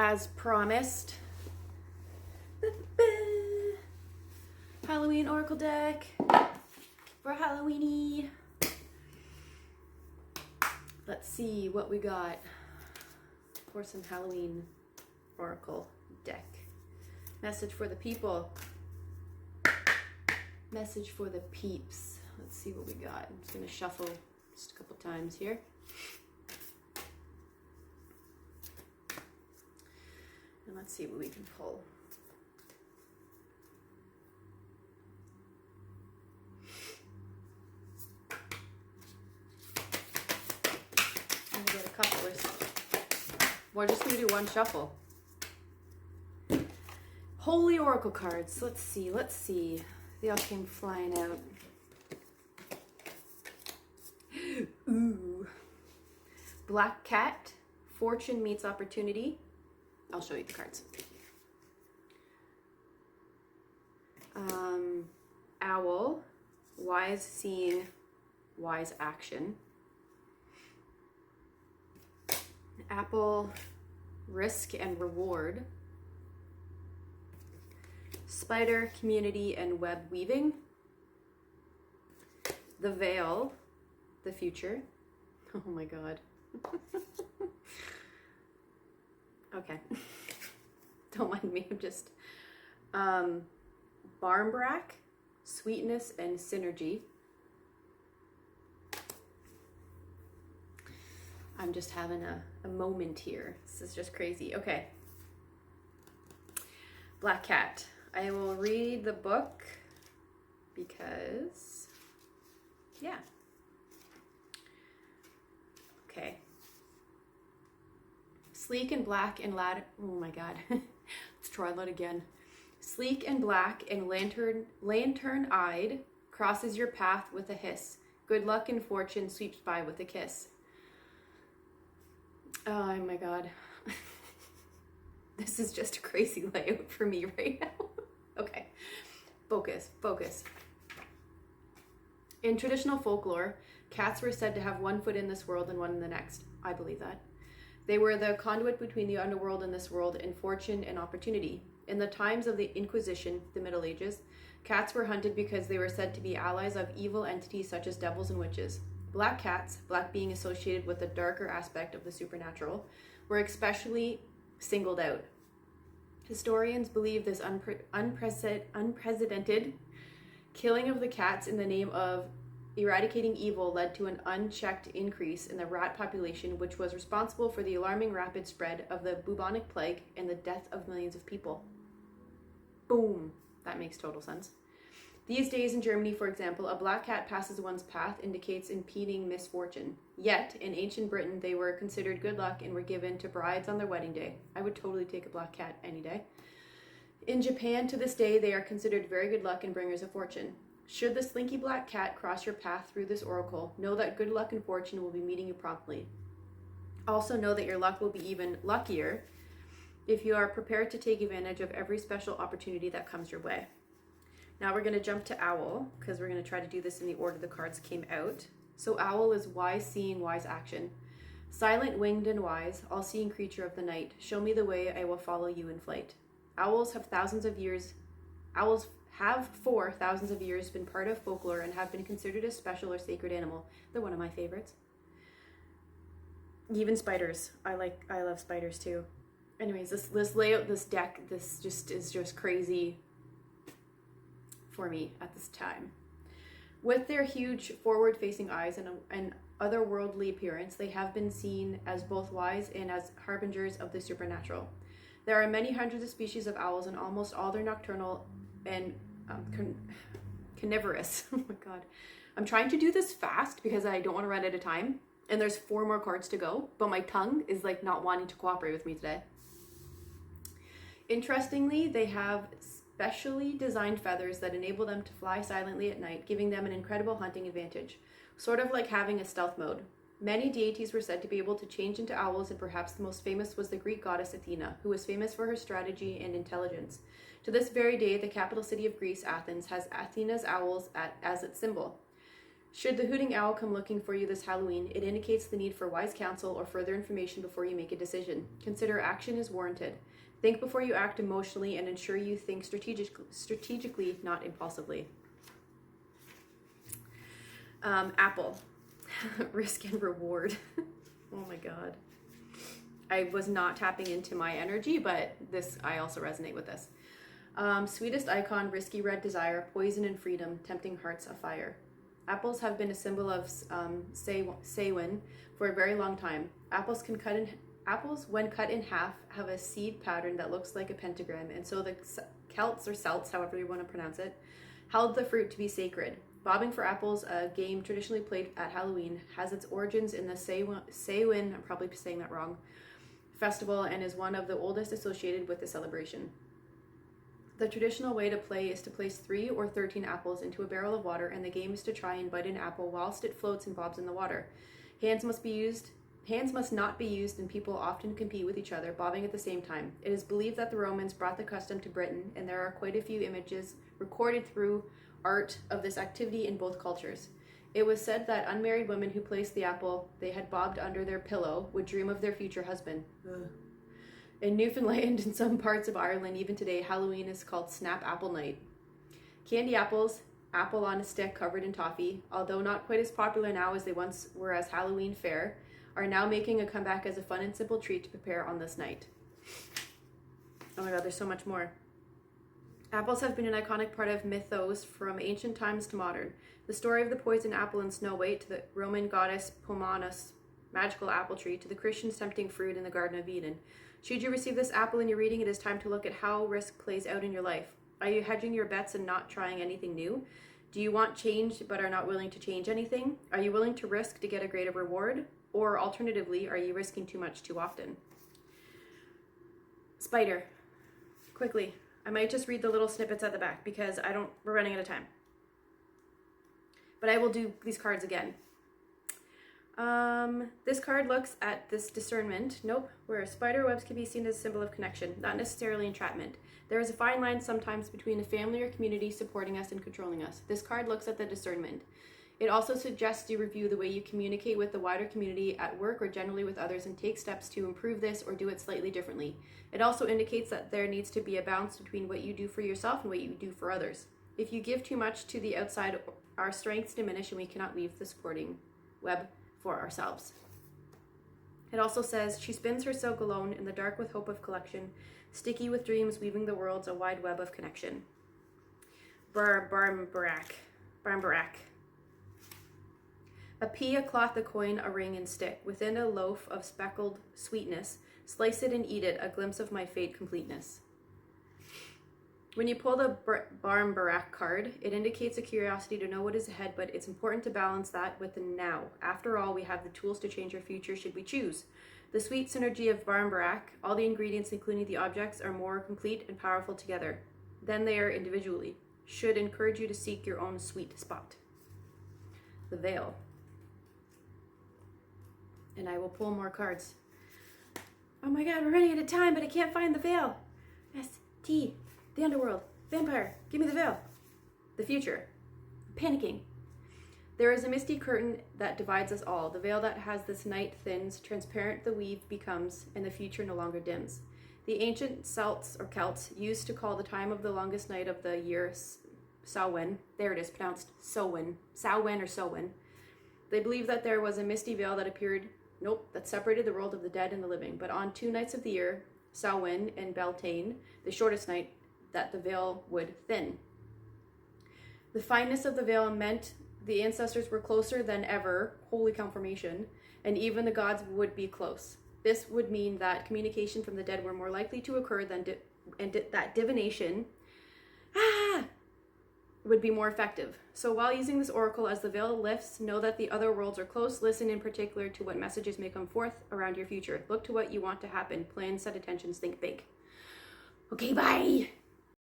as promised, Halloween Oracle deck for Halloweeny. Let's see what we got for some Halloween Oracle deck. Message for the people. Message for the peeps. Let's see what we got. I'm just going to shuffle just a couple times here. And let's see what we can pull. I'm going to get a couple. We're just going to do one shuffle. Holy Oracle cards. Let's see. Let's see. They all came flying out. Ooh. Black Cat. Fortune meets opportunity. I'll show you the cards. Owl. Wise seeing, wise action. Apple. Risk and reward. Spider, community, and web weaving. The Veil, the future. Oh my god. Okay. Don't mind me, I'm just... Barmbrack, sweetness and synergy. I'm just having a moment here. This is just crazy. Okay. Black Cat. I will read the book because, yeah. Okay. Sleek and black and oh my god. Let's try that again. Sleek and black and lantern-eyed crosses your path with a hiss. Good luck and fortune sweeps by with a kiss. Oh my god. This is just a crazy layout for me right now. Okay, focus. In traditional folklore, cats were said to have one foot in this world and one in the next. I believe that. They were the conduit between the underworld and this world in fortune and opportunity. In the times of the Inquisition, the Middle Ages, cats were hunted because they were said to be allies of evil entities such as devils and witches. Black cats, black being associated with the darker aspect of the supernatural, were especially singled out. Historians believe this unprecedented killing of the cats in the name of eradicating evil led to an unchecked increase in the rat population, which was responsible for the alarming rapid spread of the bubonic plague and the death of millions of people. Boom. That makes total sense. These days in Germany, for example, a black cat passes one's path indicates impending misfortune. Yet, in ancient Britain, they were considered good luck and were given to brides on their wedding day. I would totally take a black cat any day. In Japan, to this day, they are considered very good luck and bringers of fortune. Should the slinky black cat cross your path through this oracle, know that good luck and fortune will be meeting you promptly. Also know that your luck will be even luckier if you are prepared to take advantage of every special opportunity that comes your way. Now we're going to jump to Owl, because we're going to try to do this in the order the cards came out. So Owl is wise seeing, wise action. Silent, winged, and wise, all-seeing creature of the night, show me the way, I will follow you in flight. Owls have for thousands of years been part of folklore and have been considered a special or sacred animal. They're one of my favorites. Even spiders. I love spiders too. Anyways, this layout, this deck, this is just crazy for me at this time. With their huge forward-facing eyes and otherworldly appearance, they have been seen as both wise and as harbingers of the supernatural. There are many hundreds of species of owls, and almost all are nocturnal and carnivorous. Oh my god. I'm trying to do this fast because I don't want to run out of time, and there's 4 more cards to go, but my tongue is like not wanting to cooperate with me today. Interestingly, they have specially designed feathers that enable them to fly silently at night, giving them an incredible hunting advantage, sort of like having a stealth mode. Many deities were said to be able to change into owls, and perhaps the most famous was the Greek goddess Athena, who was famous for her strategy and intelligence. To this very day, the capital city of Greece, Athens, has Athena's owls as its symbol. Should the hooting owl come looking for you this Halloween, it indicates the need for wise counsel or further information before you make a decision. Consider action is warranted. Think before you act emotionally and ensure you think strategically, not impulsively. Apple. Risk and reward. Oh my god. I was not tapping into my energy, but I also resonate with this. Sweetest icon, risky red desire, poison and freedom, tempting hearts afire. Apples have been a symbol of Samhain for a very long time. Apples, when cut in half, have a seed pattern that looks like a pentagram, and so the Celts, or Celts, however you want to pronounce it, held the fruit to be sacred. Bobbing for apples, a game traditionally played at Halloween, has its origins in the Samhain, I'm probably saying that wrong, festival, and is one of the oldest associated with the celebration. The traditional way to play is to place 3 or 13 apples into a barrel of water, and the game is to try and bite an apple whilst it floats and bobs in the water. Hands must not be used, and people often compete with each other, bobbing at the same time. It is believed that the Romans brought the custom to Britain, and there are quite a few images recorded through art of this activity in both cultures. It was said that unmarried women who placed the apple they had bobbed under their pillow would dream of their future husband. Ugh. In Newfoundland and some parts of Ireland, even today, Halloween is called Snap Apple Night. Candy apples, apple on a stick covered in toffee, although not quite as popular now as they once were as Halloween fare, are now making a comeback as a fun and simple treat to prepare on this night. Oh my god, there's so much more. Apples have been an iconic part of mythos from ancient times to modern. The story of the poison apple in Snow White, to the Roman goddess Pomona, magical apple tree, to the Christians tempting fruit in the Garden of Eden. Should you receive this apple in your reading, it is time to look at how risk plays out in your life. Are you hedging your bets and not trying anything new? Do you want change but are not willing to change anything? Are you willing to risk to get a greater reward? Or alternatively, are you risking too much too often? Spider. Quickly. I might just read the little snippets at the back because we're running out of time. But I will do these cards again. This card looks at this discernment. Nope. Where spider webs can be seen as a symbol of connection, not necessarily entrapment. There is a fine line sometimes between a family or community supporting us and controlling us. This card looks at the discernment. It also suggests you review the way you communicate with the wider community at work or generally with others and take steps to improve this or do it slightly differently. It also indicates that there needs to be a balance between what you do for yourself and what you do for others. If you give too much to the outside, our strengths diminish and we cannot leave the supporting web for ourselves. It also says, she spins her silk alone in the dark with hope of collection, sticky with dreams, weaving the world's a wide web of connection. Barmbarak. A pea, a cloth, a coin, a ring, and stick. Within a loaf of speckled sweetness, slice it and eat it, a glimpse of my fate completeness. When you pull the Barmbarak card, it indicates a curiosity to know what is ahead, but it's important to balance that with the now. After all, we have the tools to change our future should we choose. The sweet synergy of Barmbarak, all the ingredients, including the objects, are more complete and powerful together than they are individually. Should encourage you to seek your own sweet spot. The Veil. And I will pull more cards. Oh my god, we're running out of time, but I can't find the veil. S-T. The underworld. Vampire. Give me the veil. The future. Panicking. There is a misty curtain that divides us all. The veil that has this night thins, transparent the weave becomes, and the future no longer dims. The ancient Celts used to call the time of the longest night of the year Samhain. There it is, pronounced Samhain. Samhain or Samhain. They believed that there was a misty veil that separated the world of the dead and the living. But on 2 nights of the year, Samhain and Beltane, the shortest night, that the veil would thin. The fineness of the veil meant the ancestors were closer than ever, holy confirmation, and even the gods would be close. This would mean that communication from the dead were more likely to occur that divination would be more effective. So while using this oracle as the veil lifts, know that the other worlds are close. Listen in particular to what messages may come forth around your future. Look to what you want to happen. Plan, set intentions, think big. Okay, bye!